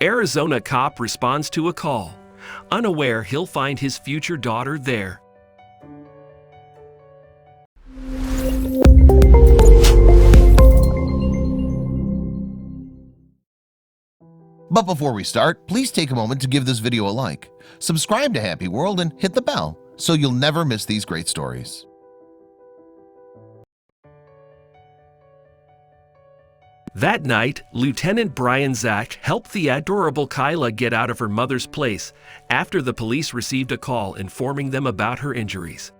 Arizona cop responds to a call, unaware he'll find his future daughter there. But before we start, please take a moment to give this video a like, subscribe to Happy World, and hit the bell so you'll never miss these great stories. That night, Lieutenant Brian Zach helped the adorable Kyla get out of her mother's place after the police received a call informing them about her injuries.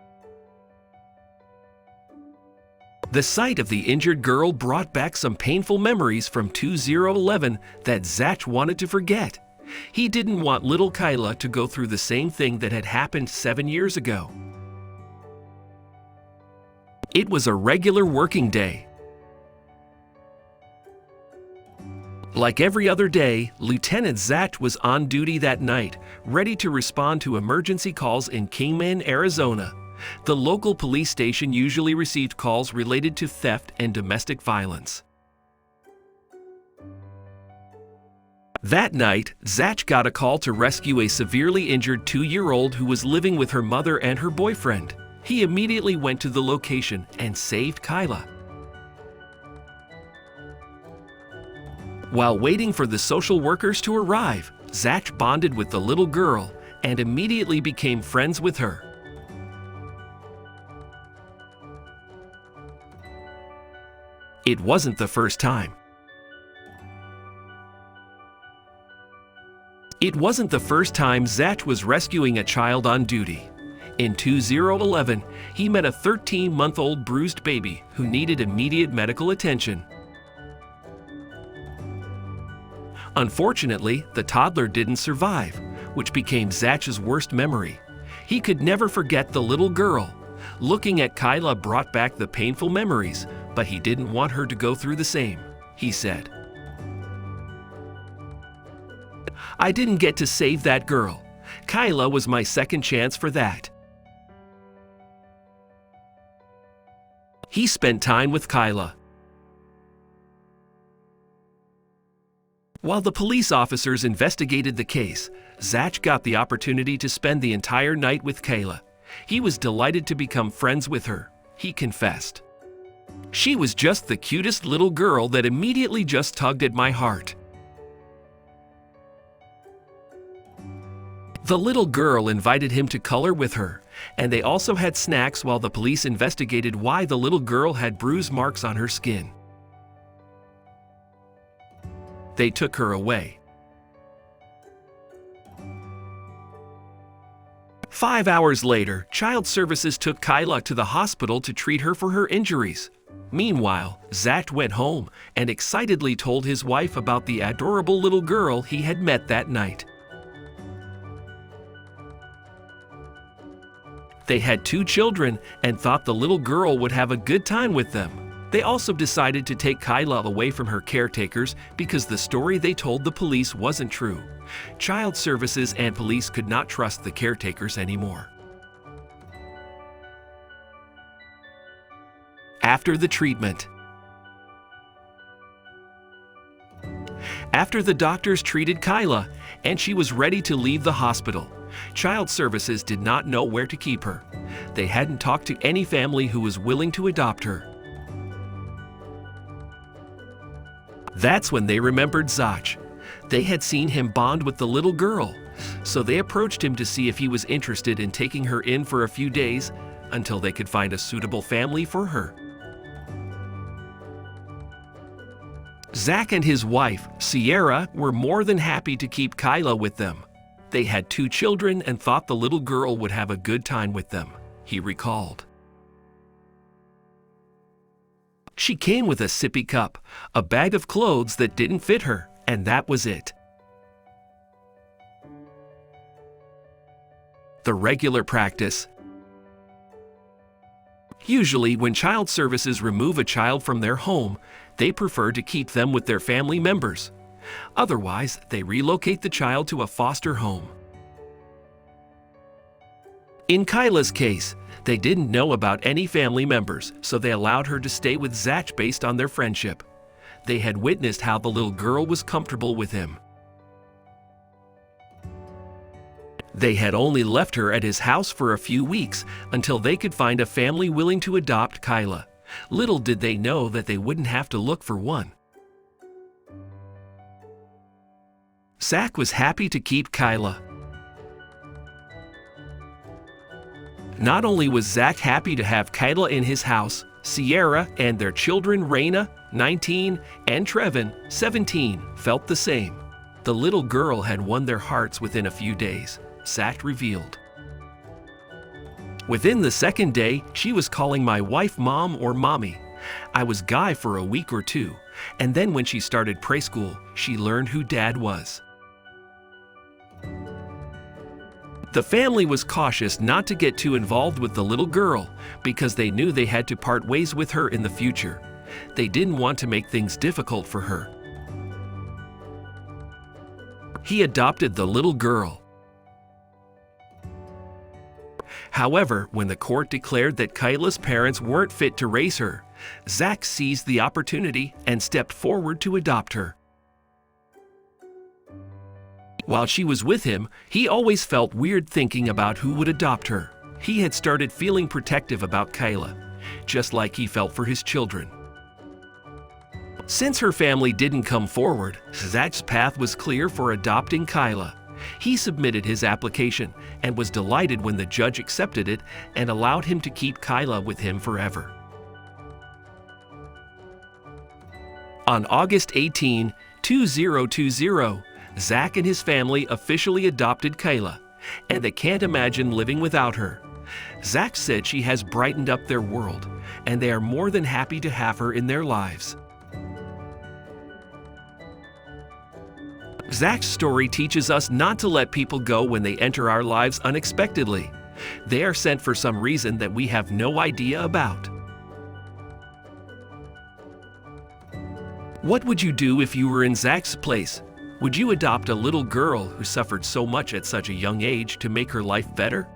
The sight of the injured girl brought back some painful memories from 2011 that Zach wanted to forget. He didn't want little Kyla to go through the same thing that had happened 7 years ago. It was a regular working day. Like every other day, Lieutenant Zach was on duty that night, ready to respond to emergency calls in Kingman, Arizona. The local police station usually received calls related to theft and domestic violence. That night, Zach got a call to rescue a severely injured 2-year-old who was living with her mother and her boyfriend. He immediately went to the location and saved Kyla. While waiting for the social workers to arrive, Zach bonded with the little girl and immediately became friends with her. It wasn't the first time. It wasn't the first time Zach was rescuing a child on duty. In 2011, he met a 13-month-old bruised baby who needed immediate medical attention. Unfortunately, the toddler didn't survive, which became Zach's worst memory. He could never forget the little girl. Looking at Kyla brought back the painful memories, but he didn't want her to go through the same, he said. I didn't get to save that girl. Kyla was my second chance for that. He spent time with Kyla. While the police officers investigated the case, Zach got the opportunity to spend the entire night with Kyla. He was delighted to become friends with her, he confessed. She was just the cutest little girl that immediately just tugged at my heart. The little girl invited him to color with her, and they also had snacks while the police investigated why the little girl had bruise marks on her skin. They took her away. 5 hours later, Child Services took Kyla to the hospital to treat her for her injuries. Meanwhile, Zach went home and excitedly told his wife about the adorable little girl he had met that night. They had 2 children and thought the little girl would have a good time with them. They also decided to take Kyla away from her caretakers because the story they told the police wasn't true. Child Services and police could not trust the caretakers anymore. After the treatment. After the doctors treated Kyla and she was ready to leave the hospital, Child Services did not know where to keep her. They hadn't talked to any family who was willing to adopt her. That's when they remembered Zach. They had seen him bond with the little girl, so they approached him to see if he was interested in taking her in for a few days until they could find a suitable family for her. Zach and his wife, Sierra, were more than happy to keep Kyla with them. They had 2 children and thought the little girl would have a good time with them, he recalled. She came with a sippy cup, a bag of clothes that didn't fit her, and that was it. The regular practice. Usually, when Child Services remove a child from their home, they prefer to keep them with their family members. Otherwise, they relocate the child to a foster home. In Kyla's case, they didn't know about any family members, so they allowed her to stay with Zach based on their friendship. They had witnessed how the little girl was comfortable with him. They had only left her at his house for a few weeks until they could find a family willing to adopt Kyla. Little did they know that they wouldn't have to look for one. Zach was happy to keep Kyla. Not only was Zach happy to have Kyla in his house, Sierra and their children Raina, 19, and Trevin, 17, felt the same. The little girl had won their hearts within a few days, Zach revealed. Within the second day, she was calling my wife Mom or Mommy. I was Guy for a week or two, and then when she started preschool, she learned who Dad was. The family was cautious not to get too involved with the little girl because they knew they had to part ways with her in the future. They didn't want to make things difficult for her. He adopted the little girl. However, when the court declared that Kyla's parents weren't fit to raise her, Zach seized the opportunity and stepped forward to adopt her. While she was with him, he always felt weird thinking about who would adopt her. He had started feeling protective about Kyla, just like he felt for his children. Since her family didn't come forward, Zach's path was clear for adopting Kyla. He submitted his application and was delighted when the judge accepted it and allowed him to keep Kyla with him forever. On August 18, 2020, Zach and his family officially adopted Kyla, and they can't imagine living without her. Zach said she has brightened up their world, and they are more than happy to have her in their lives. Zach's story teaches us not to let people go when they enter our lives unexpectedly. They are sent for some reason that we have no idea about. What would you do if you were in Zach's place? Would you adopt a little girl who suffered so much at such a young age to make her life better?